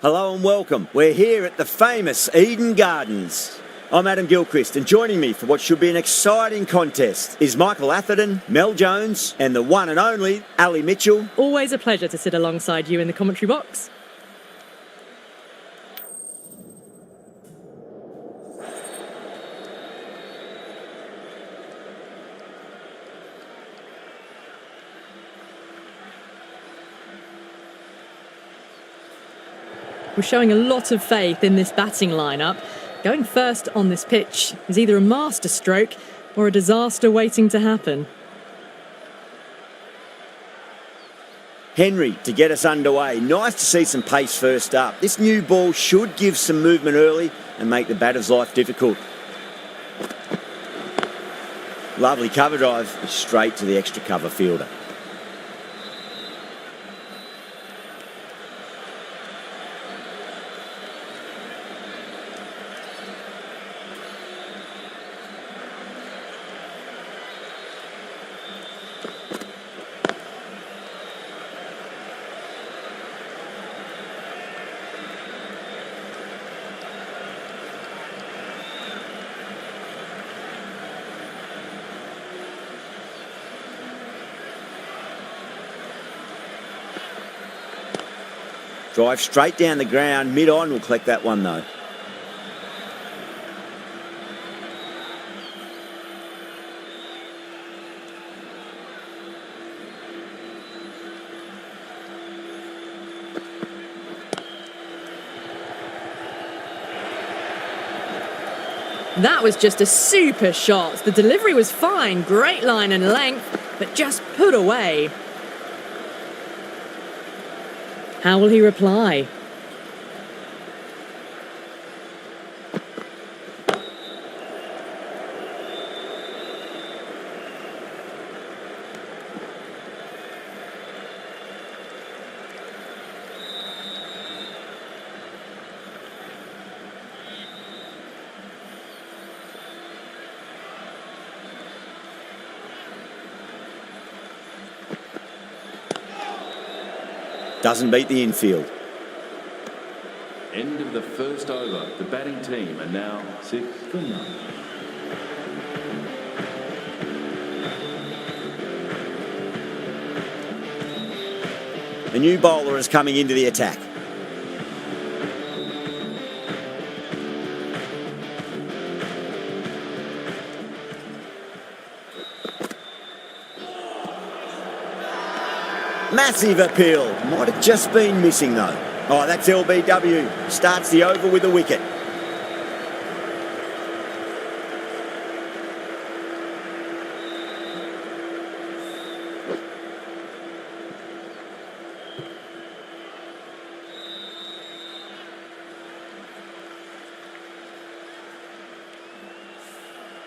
Hello and welcome. We're here at the famous Eden Gardens. I'm Adam Gilchrist, and joining me for what should be an exciting contest is Michael Atherton, Mel Jones, and the one and only Ali Mitchell. Always a pleasure to sit alongside you in the commentary box. We're showing a lot of faith in this batting lineup. Going first on this pitch is either a masterstroke or a disaster waiting to happen. Henry to get us underway. Nice to see some pace first up. This new ball should give some movement early and make the batter's life difficult. Lovely cover drive, straight to the extra cover fielder. Drive straight down the ground, mid-on, we'll collect that one though. That was just a super shot. The delivery was fine, great line and length, but just put away. How will he reply? Doesn't beat the infield. End of the first over. The batting team are now 6 for 9. A new bowler is coming into the attack. Massive appeal. Might have just been missing though. Oh, that's LBW. Starts the over with a wicket.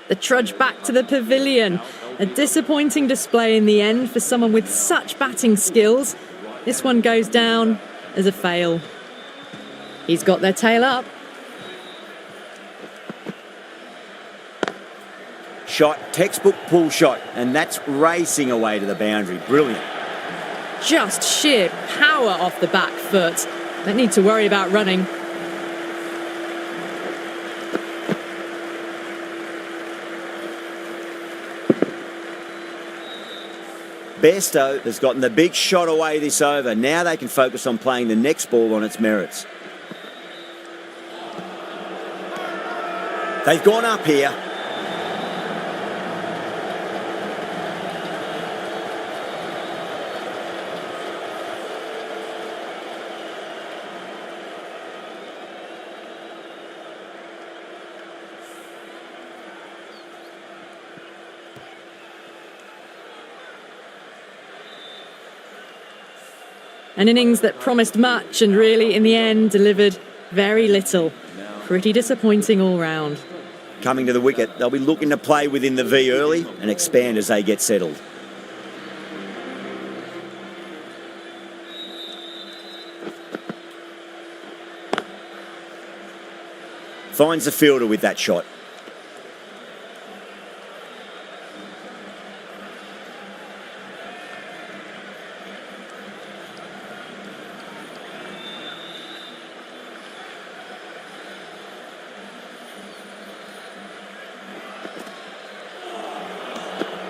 The trudge back to the pavilion. A disappointing display in the end for someone with such batting skills. This one goes down as a fail. He's got their tail up. Shot, textbook pull shot, and that's racing away to the boundary. Brilliant. Just sheer power off the back foot. Don't need to worry about running. Bairstow has gotten the big shot away this over. Now they can focus on playing the next ball on its merits. They've gone up here. An innings that promised much and really, in the end, delivered very little. Pretty disappointing all round. Coming to the wicket, they'll be looking to play within the V early and expand as they get settled. Finds the fielder with that shot.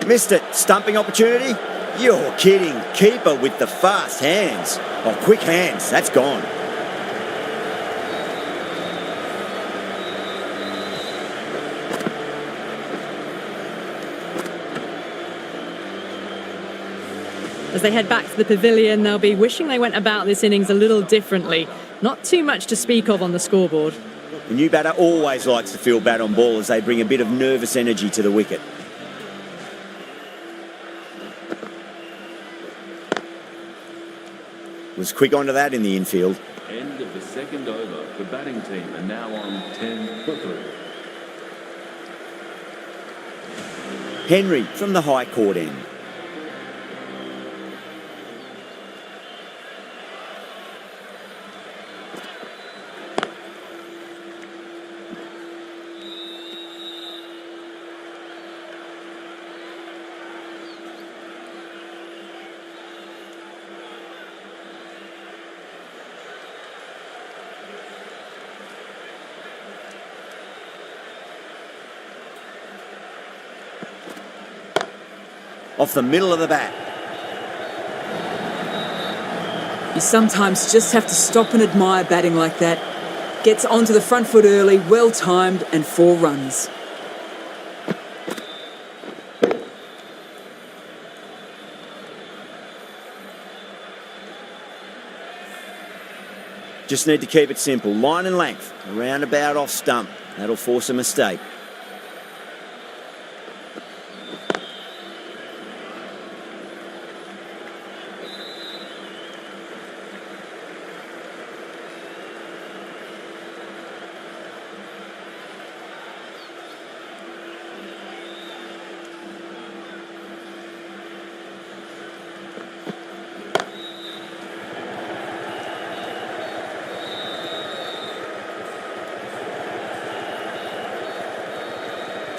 Missed it. Stumping opportunity? You're kidding. Keeper with the fast hands. Oh, quick hands. That's gone. As they head back to the pavilion, they'll be wishing they went about this innings a little differently. Not too much to speak of on the scoreboard. The new batter always likes to feel bat on ball as they bring a bit of nervous energy to the wicket. Was quick onto that in the infield. End of the second over. The batting team are now on 10 for 3. Henry from the high court end. Off the middle of the bat. You sometimes just have to stop and admire batting like that. Gets onto the front foot early, well timed, and 4 runs. Just need to keep it simple. Line and length. Around about off stump. That'll force a mistake.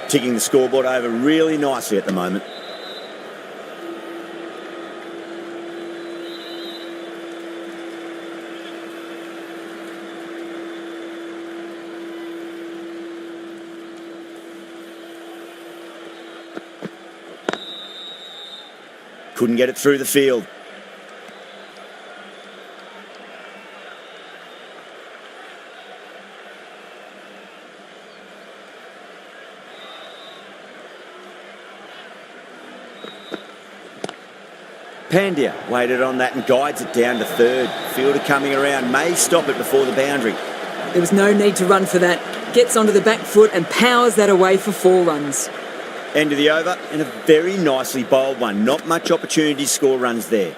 Ticking the scoreboard over really nicely at the moment. Couldn't get it through the field. Pandya waited on that and guides it down to third. Fielder coming around, may stop it before the boundary. There was no need to run for that. Gets onto the back foot and powers that away for 4 runs. End of the over and a very nicely bowled one. Not much opportunity to score runs there.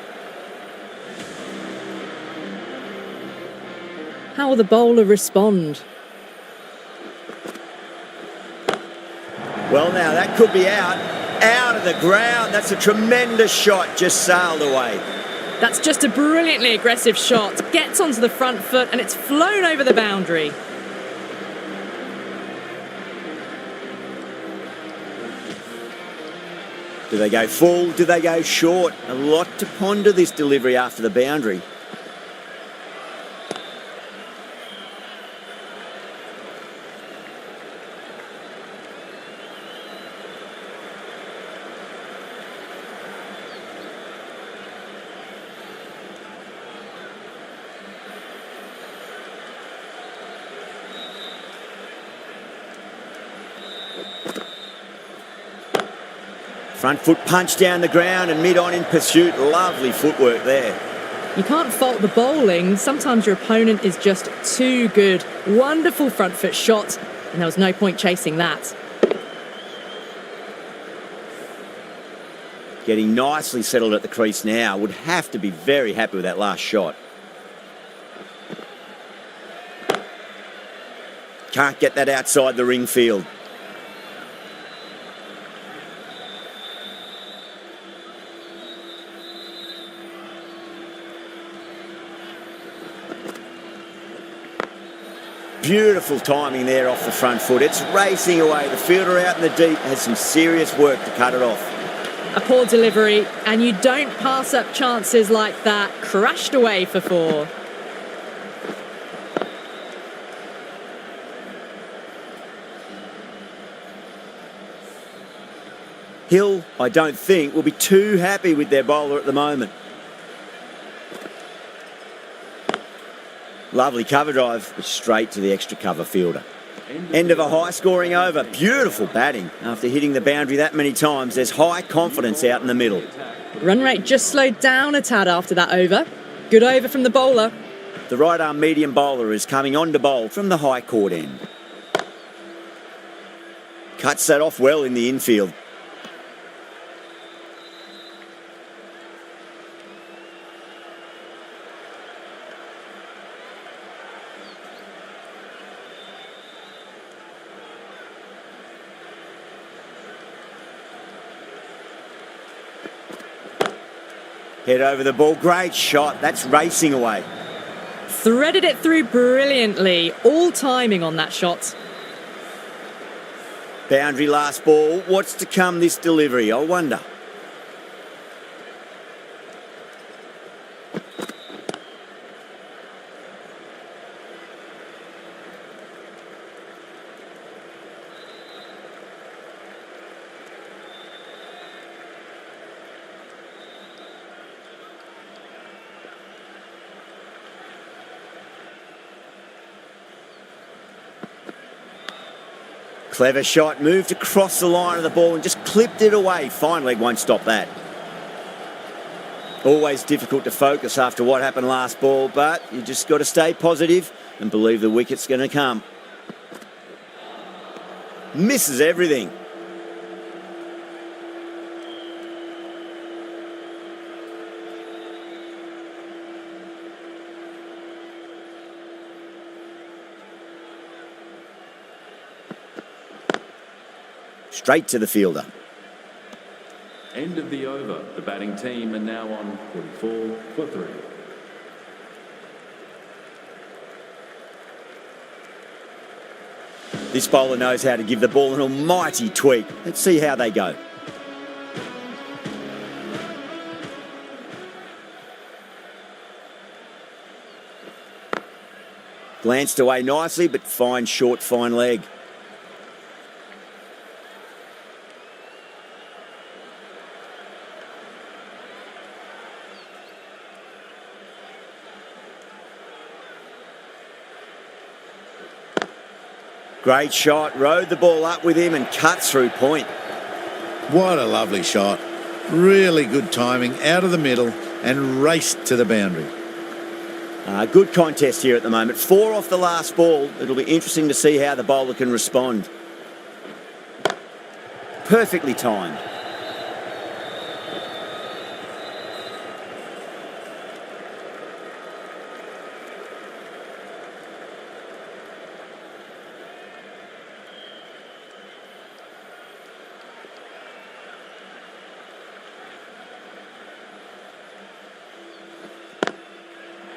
How will the bowler respond? Well, now that could be out. Out of the ground. That's a tremendous shot. Just sailed away. That's just a brilliantly aggressive shot. Gets onto the front foot and it's flown over the boundary. Do they go full? Do they go short? A lot to ponder this delivery after the boundary. Front foot punch down the ground and mid-on in pursuit. Lovely footwork there. You can't fault the bowling. Sometimes your opponent is just too good. Wonderful front foot shot, and there was no point chasing that. Getting nicely settled at the crease now. Would have to be very happy with that last shot. Can't get that outside the ring field. Beautiful timing there off the front foot. It's racing away. The fielder out in the deep has some serious work to cut it off. A poor delivery, and you don't pass up chances like that. Crashed away for 4. Hill, I don't think, will be too happy with their bowler at the moment. Lovely cover drive, but straight to the extra cover fielder. End of a high-scoring over. Beautiful batting. After hitting the boundary that many times, there's high confidence out in the middle. Run rate just slowed down a tad after that over. Good over from the bowler. The right-arm medium bowler is coming on to bowl from the high court end. Cuts that off well in the infield. Head over the ball, great shot, that's racing away. Threaded it through brilliantly. All timing on that shot. Boundary last ball, what's to come this delivery, I wonder. Clever shot, moved across the line of the ball and just clipped it away. Fine leg won't stop that. Always difficult to focus after what happened last ball, but you just got to stay positive and believe the wicket's going to come. Misses everything. Straight to the fielder. End of the over. The batting team are now on 44 for 3. This bowler knows how to give the ball an almighty tweak. Let's see how they go. Glanced away nicely, but fine short, fine leg. Great shot, rode the ball up with him and cut through point. What a lovely shot. Really good timing, out of the middle and raced to the boundary. Good contest here at the moment. 4 off the last ball. It'll be interesting to see how the bowler can respond. Perfectly timed.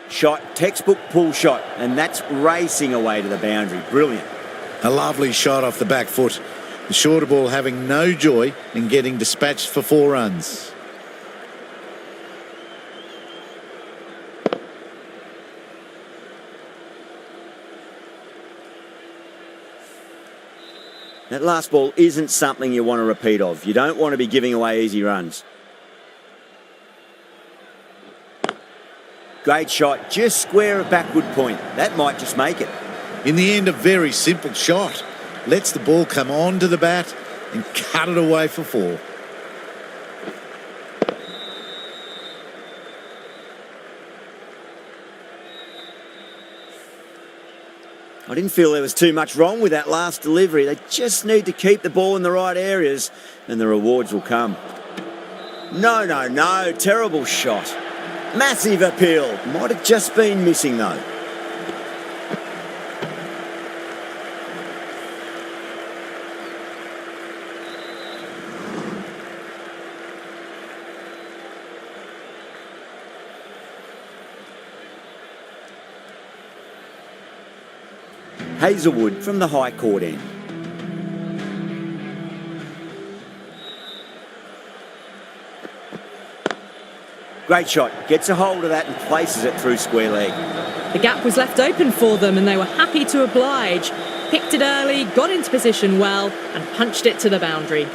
Shot, textbook pull shot, and that's racing away to the boundary. Brilliant. A lovely shot off the back foot. The shorter ball having no joy in getting dispatched for 4 runs. That last ball isn't something you want to repeat of. You don't want to be giving away easy runs. Great shot, just square of backward point. That might just make it. In the end, a very simple shot. Lets the ball come on to the bat and cut it away for 4. I didn't feel there was too much wrong with that last delivery. They just need to keep the ball in the right areas and the rewards will come. No. Terrible shot. Massive appeal. Might have just been missing though. Hazelwood from the high court end. Great shot, gets a hold of that and places it through square leg. The gap was left open for them and they were happy to oblige. Picked it early, got into position well and punched it to the boundary.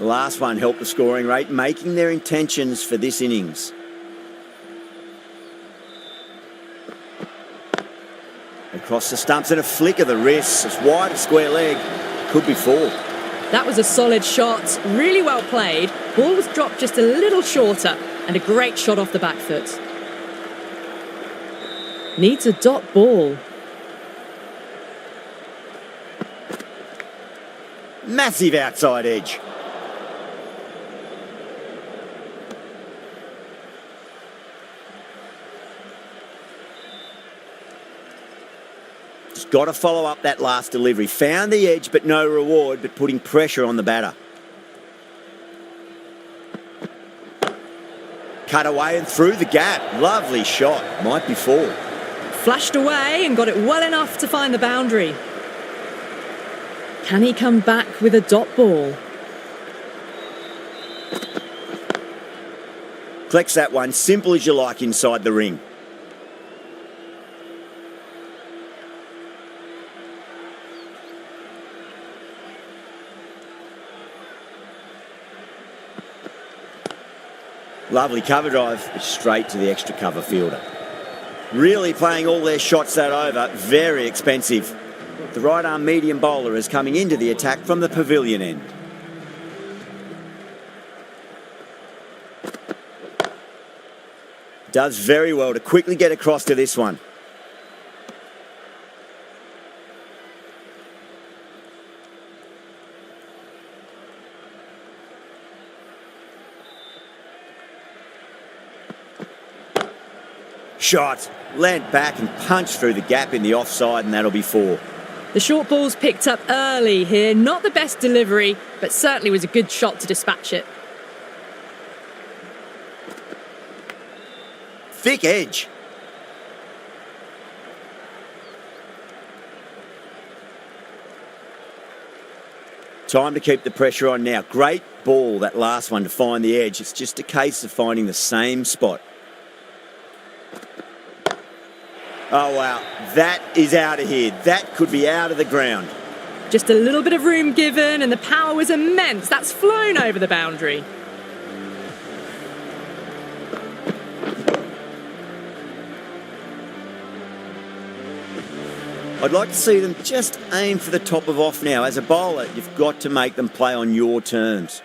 The last one helped the scoring rate, making their intentions for this innings. Across the stumps and a flick of the wrist. It's wide of square leg. Could be 4. That was a solid shot, really well played. Ball was dropped just a little shorter, and a great shot off the back foot. Needs a dot ball. Massive outside edge. Just got to follow up that last delivery. Found the edge, but no reward, but putting pressure on the batter. Cut away and through the gap. Lovely shot. Might be 4. Flashed away and got it well enough to find the boundary. Can he come back with a dot ball? Collects that one, simple as you like inside the ring. Lovely cover drive, straight to the extra cover fielder. Really playing all their shots that over, very expensive. The right arm medium bowler is coming into the attack from the pavilion end. Does very well to quickly get across to this one. Shot, leant back and punched through the gap in the offside, and that'll be 4. The short ball's picked up early here. Not the best delivery, but certainly was a good shot to dispatch it. Thick edge. Time to keep the pressure on now. Great ball, that last one, to find the edge. It's just a case of finding the same spot. Oh, wow. That is out of here. That could be out of the ground. Just a little bit of room given, and the power was immense. That's flown over the boundary. I'd like to see them just aim for the top of off now. As a bowler, you've got to make them play on your terms.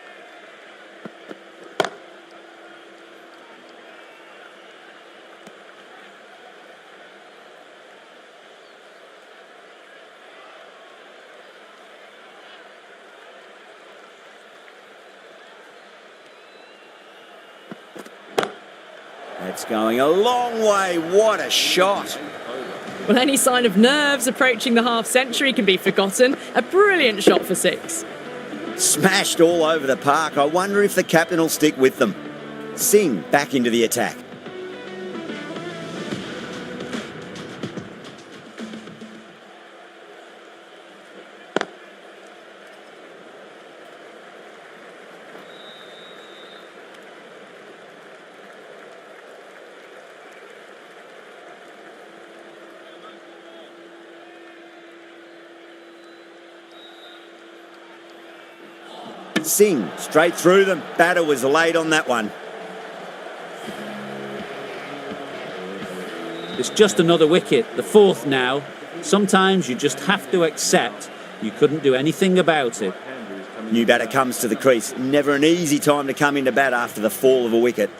That's going a long way. What a shot. Well, any sign of nerves approaching the half-century can be forgotten. A brilliant shot for 6. Smashed all over the park. I wonder if the captain will stick with them. Singh back into the attack. Singh straight through them. Batter was late on that one. It's just another wicket, the 4th now. Sometimes you just have to accept you couldn't do anything about it. New batter comes to the crease. Never an easy time to come into bat after the fall of a wicket.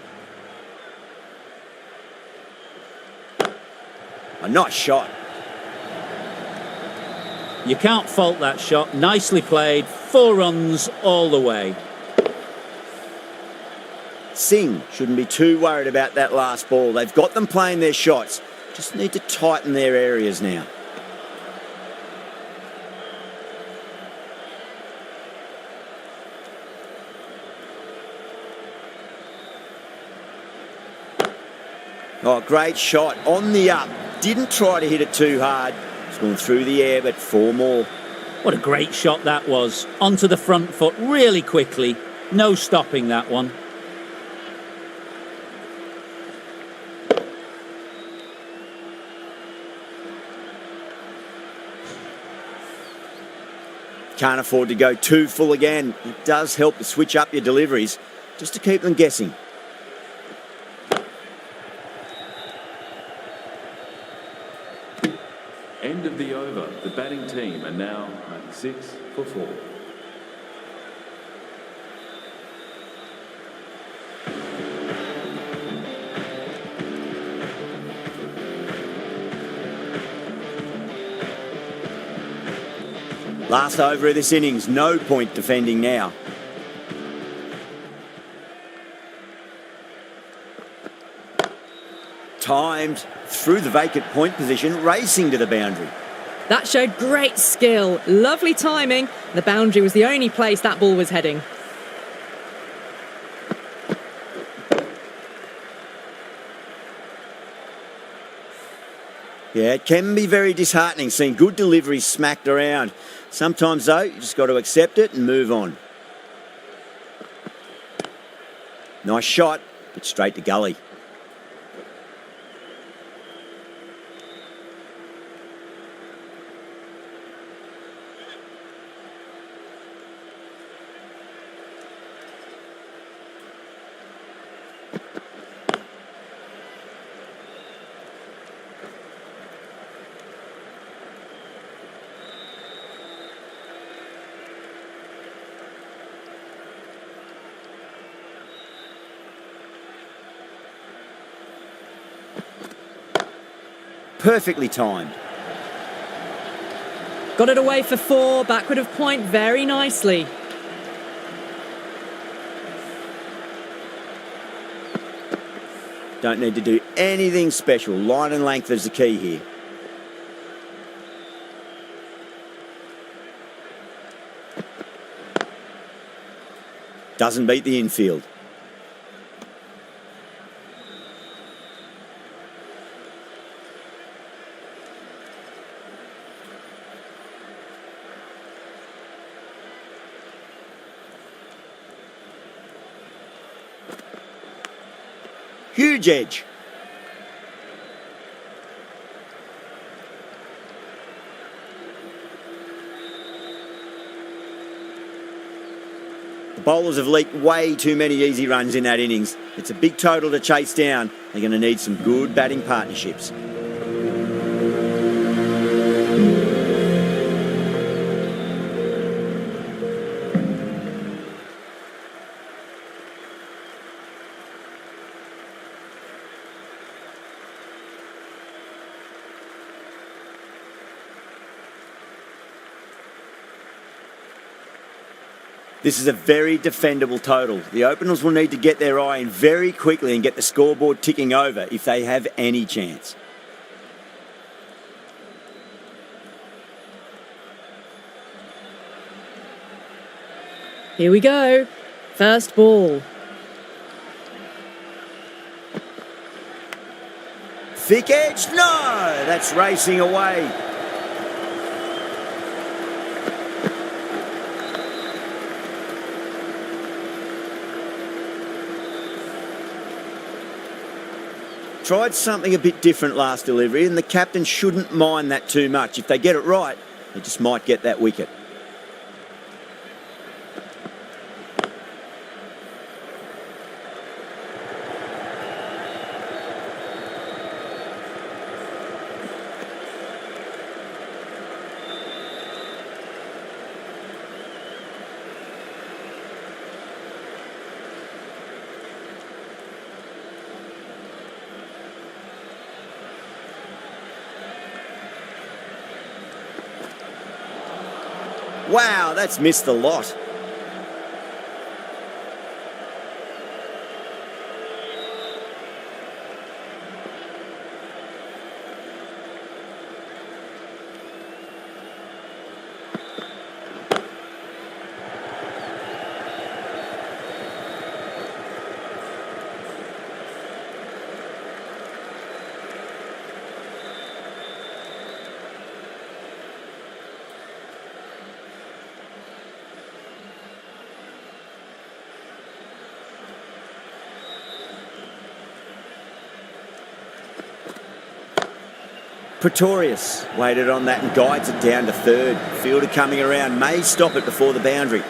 A nice shot. You can't fault that shot. Nicely played. 4 runs all the way. Singh shouldn't be too worried about that last ball. They've got them playing their shots. Just need to tighten their areas now. Oh, great shot. On the up. Didn't try to hit it too hard. It's gone through the air, but 4 more. What a great shot that was. Onto the front foot really quickly. No stopping that one. Can't afford to go too full again. It does help to switch up your deliveries just to keep them guessing. End of the over. The batting team are now 96 for 4. Last over of this innings, no point defending now. Timed through the vacant point position, racing to the boundary. That showed great skill, lovely timing. The boundary was the only place that ball was heading. Yeah, it can be very disheartening seeing good deliveries smacked around. Sometimes, though, you just got to accept it and move on. Nice shot, but straight to gully. Perfectly timed. Got it away for 4, backward of point very nicely. Don't need to do anything special. Line and length is the key here. Doesn't beat the infield. Huge edge. The bowlers have leaked way too many easy runs in that innings. It's a big total to chase down. They're going to need some good batting partnerships. This is a very defendable total. The openers will need to get their eye in very quickly and get the scoreboard ticking over if they have any chance. Here we go. First ball. Thick edge? No! That's racing away. Tried something a bit different last delivery, and the captain shouldn't mind that too much. If they get it right, they just might get that wicket. Wow, that's missed the lot. Pretorius waited on that and guides it down to third. Fielder coming around, may stop it before the boundary.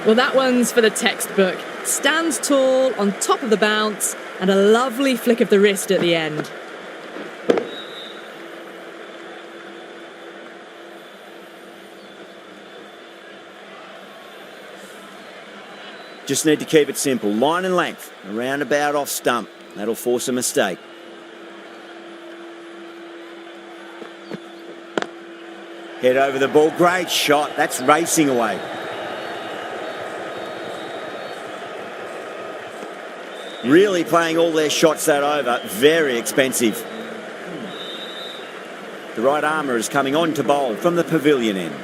Well, that one's for the textbook. Stands tall, on top of the bounce, and a lovely flick of the wrist at the end. Just need to keep it simple. Line and length, a roundabout off stump. That'll force a mistake. Head over the ball, great shot. That's racing away. Really playing all their shots that over. Very expensive. The right armour is coming on to bowl from the pavilion end.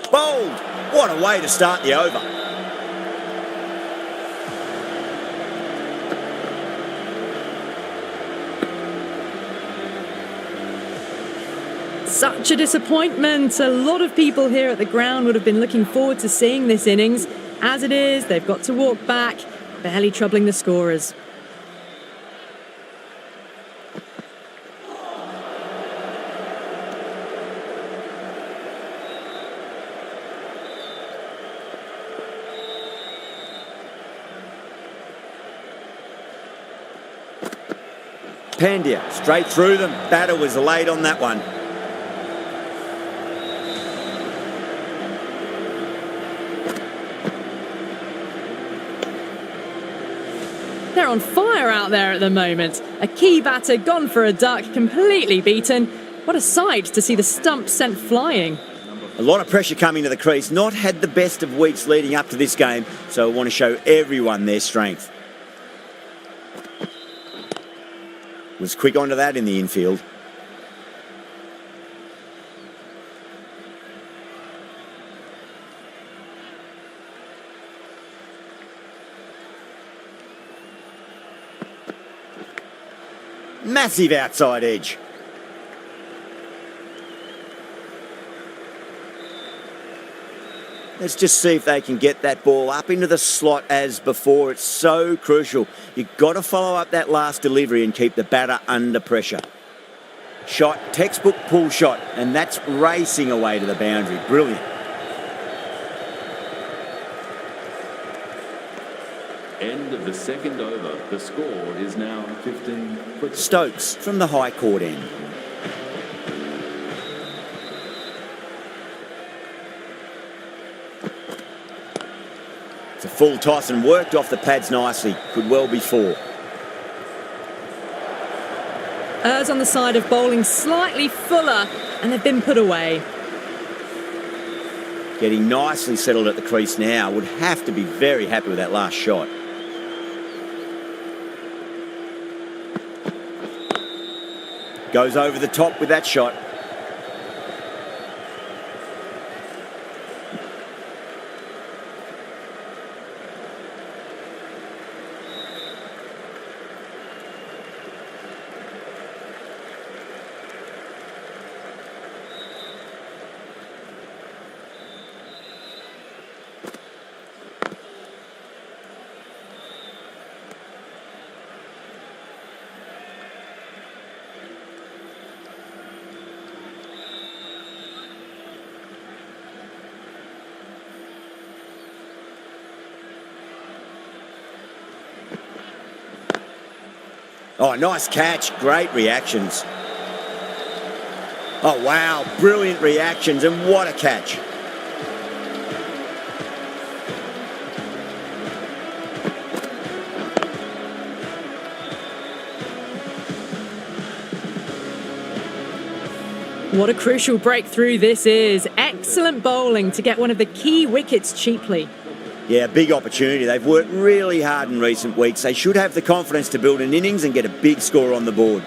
Bowled! What a way to start the over. Such a disappointment. A lot of people here at the ground would have been looking forward to seeing this innings. As it is, they've got to walk back, barely troubling the scorers. Pandya straight through them. Batter was late on that one. They're on fire out there at the moment. A key batter gone for a duck, completely beaten. What a sight to see the stump sent flying. A lot of pressure coming to the crease. Not had the best of weeks leading up to this game, so I want to show everyone their strength. Was quick onto that in the infield. Massive outside edge. Let's just see if they can get that ball up into the slot as before. It's so crucial. You've got to follow up that last delivery and keep the batter under pressure. Shot, textbook pull shot, and that's racing away to the boundary. Brilliant. End of the second over. The score is now 15. Stokes from the high court end. It's a full toss and worked off the pads nicely. Could well be four. Errs on the side of bowling slightly fuller, and they've been put away. Getting nicely settled at the crease now. Would have to be very happy with that last shot. Goes over the top with that shot. Oh, nice catch. Great reactions. Oh, wow. Brilliant reactions, and what a catch. What a crucial breakthrough this is. Excellent bowling to get one of the key wickets cheaply. Yeah, big opportunity. They've worked really hard in recent weeks. They should have the confidence to build an innings and get a big score on the board.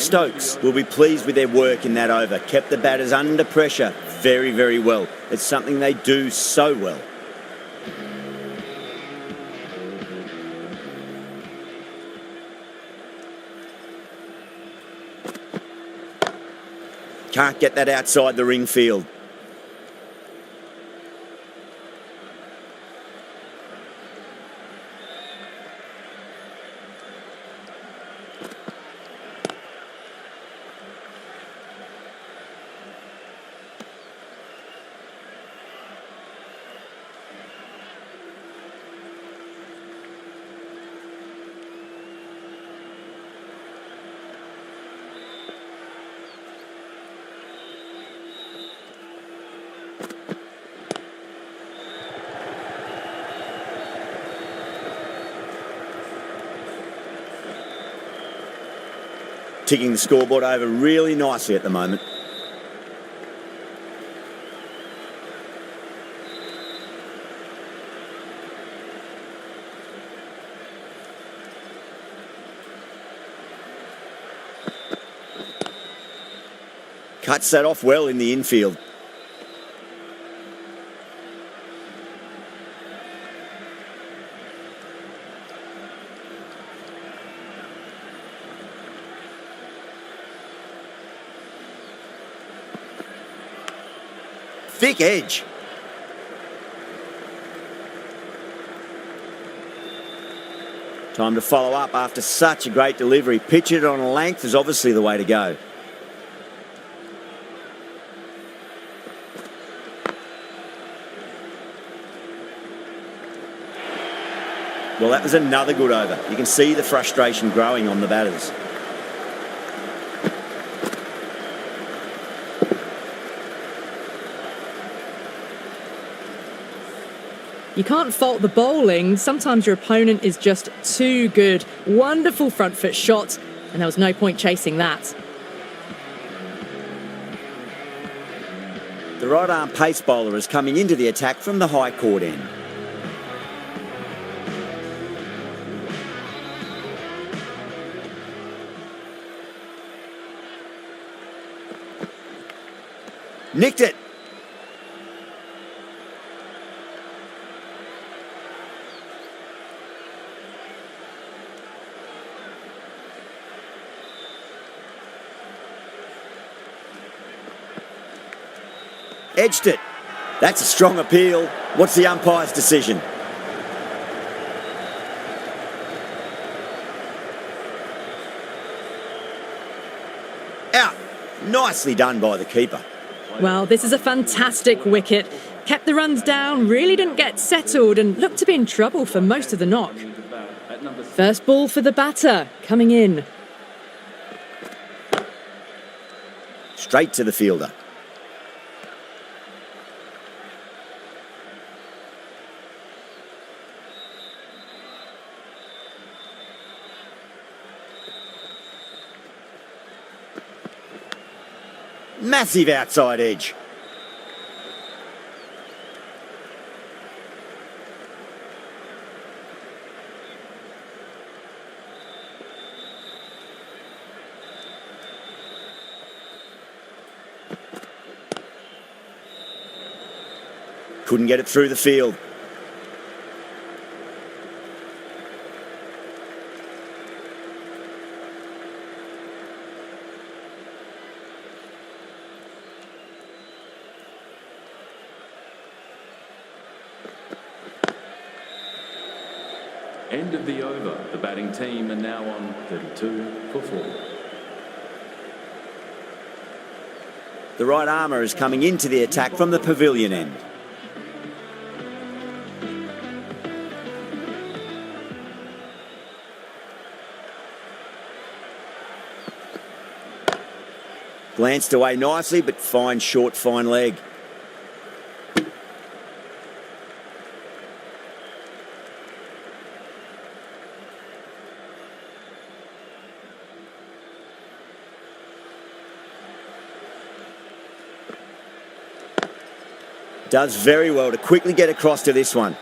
Stokes will be pleased with their work in that over. Kept the batters under pressure very, very well. It's something they do so well. Can't get that outside the ring field. Ticking the scoreboard over really nicely at the moment. Cuts that off well in the infield. Thick edge. Time to follow up after such a great delivery. Pitch it on a length is obviously the way to go. Well, that was another good over. You can see the frustration growing on the batters. You can't fault the bowling. Sometimes your opponent is just too good. Wonderful front foot shot, and there was no point chasing that. The right arm pace bowler is coming into the attack from the high court end. Nicked it. Edged it. That's a strong appeal. What's the umpire's decision? Out. Nicely done by the keeper. Well, this is a fantastic wicket. Kept the runs down, really didn't get settled, and looked to be in trouble for most of the knock. First ball for the batter, coming in. Straight to the fielder. Massive outside edge. Couldn't get it through the field. End of the over. The batting team are now on 32 for 4. The right armour is coming into the attack from the pavilion end. Glanced away nicely, but fine short, fine leg. Does very well to quickly get across to this one.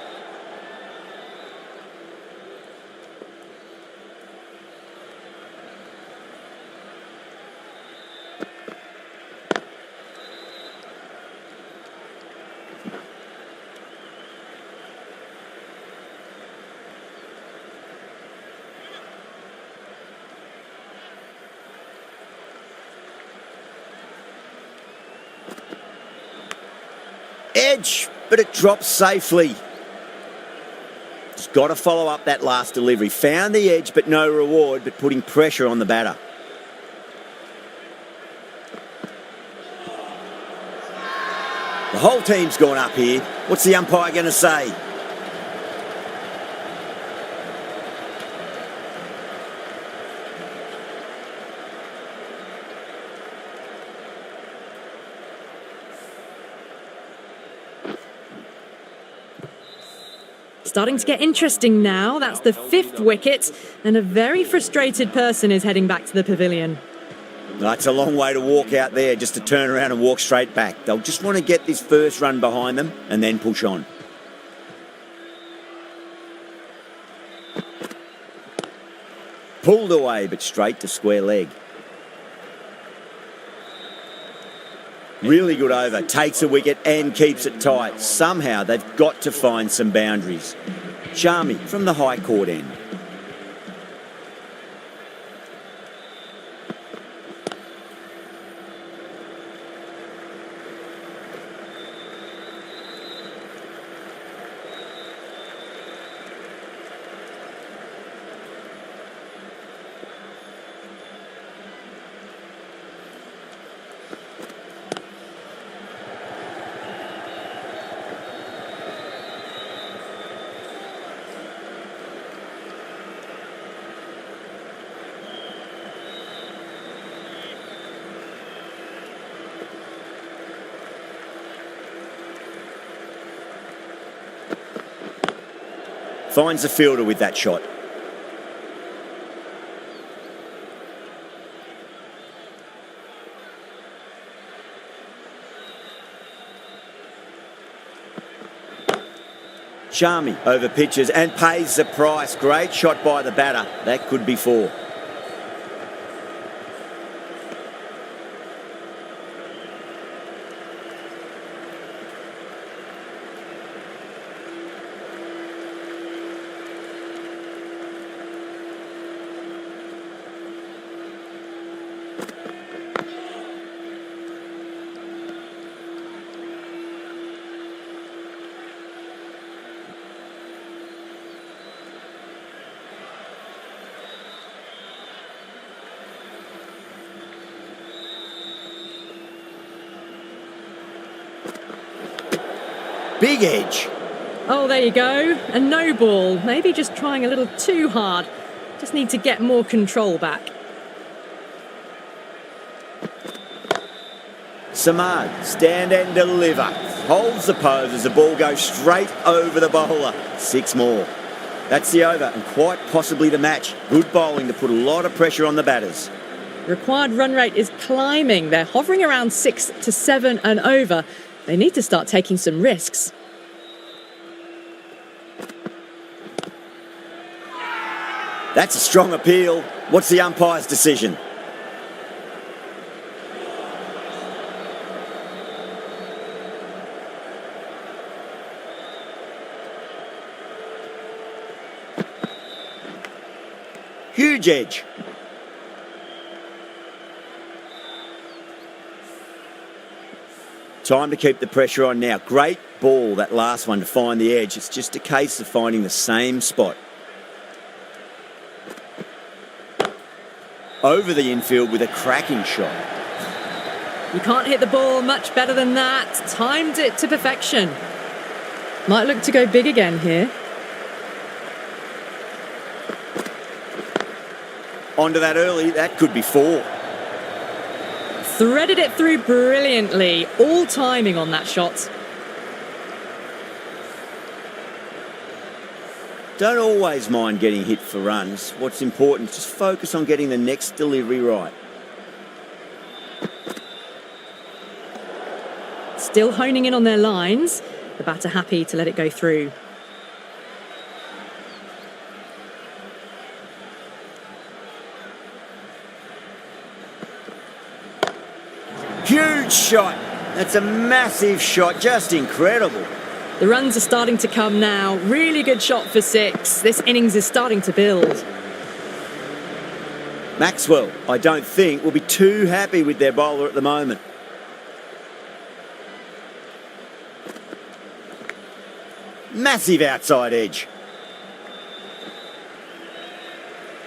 Edge, but it drops safely. Just got to follow up that last delivery. Found the edge, but no reward, but putting pressure on the batter. The whole team's gone up here. What's the umpire going to say? Starting to get interesting now. That's the 5th wicket, and a very frustrated person is heading back to the pavilion. That's a long way to walk out there just to turn around and walk straight back. They'll just want to get this first run behind them and then push on. Pulled away, but straight to square leg. Really good over, takes a wicket and keeps it tight. Somehow they've got to find some boundaries. Sharmi from the high court end. Finds the fielder with that shot. Sharmi over pitches and pays the price. Great shot by the batter. That could be 4. Big edge. Oh, there you go. A no ball. Maybe just trying a little too hard. Just need to get more control back. Samad, stand and deliver. Holds the pose as the ball goes straight over the bowler. 6 more. That's the over and quite possibly the match. Good bowling to put a lot of pressure on the batters. Required run rate is climbing. They're hovering around 6 to 7 and over. They need to start taking some risks. That's a strong appeal. What's the umpire's decision? Huge edge. Time to keep the pressure on now. Great ball, that last one, to find the edge. It's just a case of finding the same spot. Over the infield with a cracking shot. You can't hit the ball much better than that. Timed it to perfection. Might look to go big again here. Onto that early, that could be 4. Threaded it through brilliantly. All timing on that shot. Don't always mind getting hit for runs. What's important is just focus on getting the next delivery right. Still honing in on their lines. The batter happy to let it go through. Huge shot. That's a massive shot. Just incredible. The runs are starting to come now. Really good shot for 6. This innings is starting to build. Maxwell, I don't think, will be too happy with their bowler at the moment. Massive outside edge.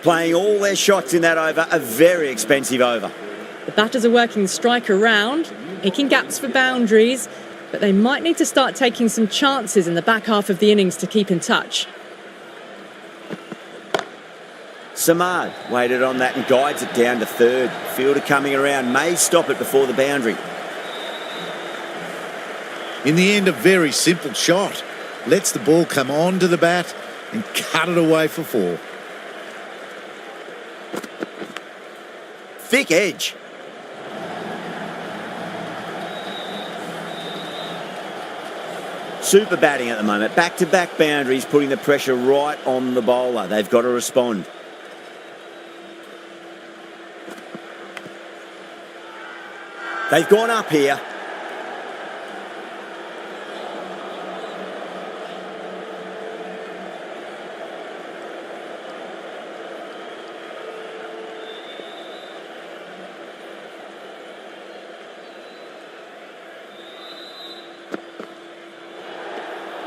Playing all their shots in that over, a very expensive over. The batters are working the strike around, making gaps for boundaries, but they might need to start taking some chances in the back half of the innings to keep in touch. Samad waited on that and guides it down to third. Fielder coming around, may stop it before the boundary. In the end, a very simple shot. Lets the ball come onto the bat and cut it away for 4. Thick edge. Super batting at the moment. Back-to-back boundaries, putting the pressure right on the bowler. They've got to respond. They've gone up here.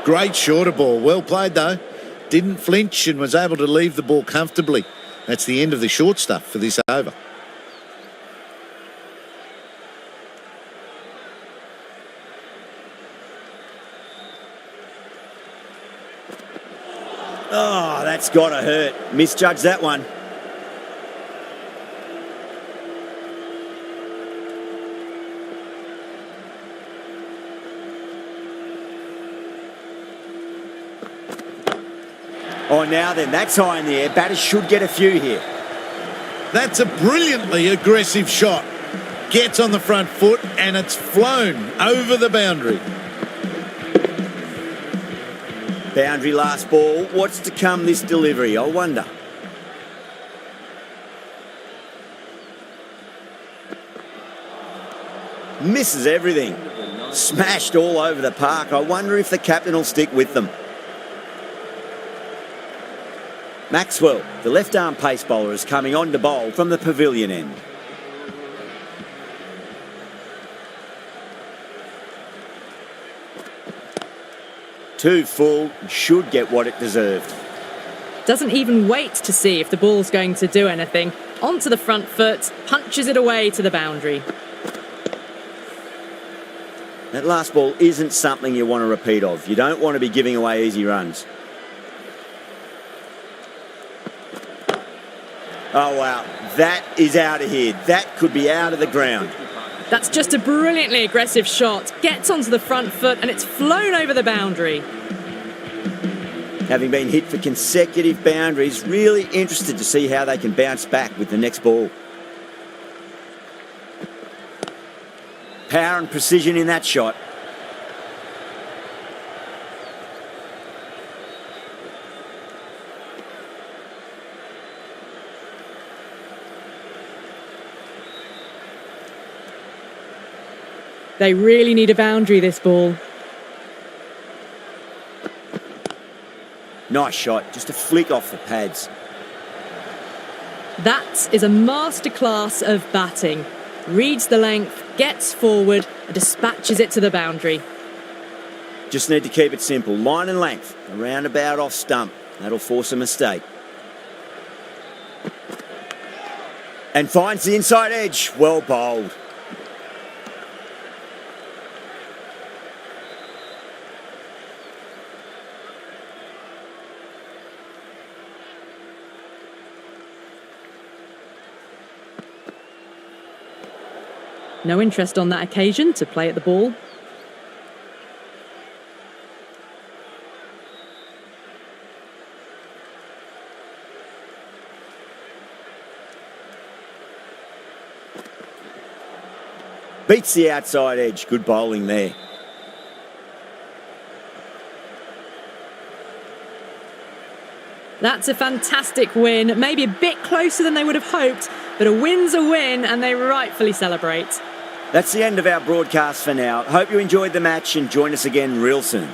Great shorter ball. Well played, though. Didn't flinch and was able to leave the ball comfortably. That's the end of the short stuff for this over. Oh, that's got to hurt. Misjudged that one. Oh, now then, that's high in the air. Batters should get a few here. That's a brilliantly aggressive shot. Gets on the front foot and it's flown over the boundary. Boundary last ball. What's to come this delivery, I wonder. Misses everything. Smashed all over the park. I wonder if the captain will stick with them. Maxwell, the left-arm pace bowler, is coming on to bowl from the pavilion end. Too full, should get what it deserved. Doesn't even wait to see if the ball's going to do anything. Onto the front foot, punches it away to the boundary. That last ball isn't something you want to repeat of. You don't want to be giving away easy runs. Oh, wow. That is out of here. That could be out of the ground. That's just a brilliantly aggressive shot. Gets onto the front foot and it's flown over the boundary. Having been hit for consecutive boundaries, really interested to see how they can bounce back with the next ball. Power and precision in that shot. They really need a boundary, this ball. Nice shot, just a flick off the pads. That is a masterclass of batting. Reads the length, gets forward, and dispatches it to the boundary. Just need to keep it simple. Line and length, a roundabout off stump. That'll force a mistake. And finds the inside edge. Well bowled. No interest on that occasion to play at the ball. Beats the outside edge. Good bowling there. That's a fantastic win. Maybe a bit closer than they would have hoped, but a win's a win and they rightfully celebrate. That's the end of our broadcast for now. Hope you enjoyed the match and join us again real soon.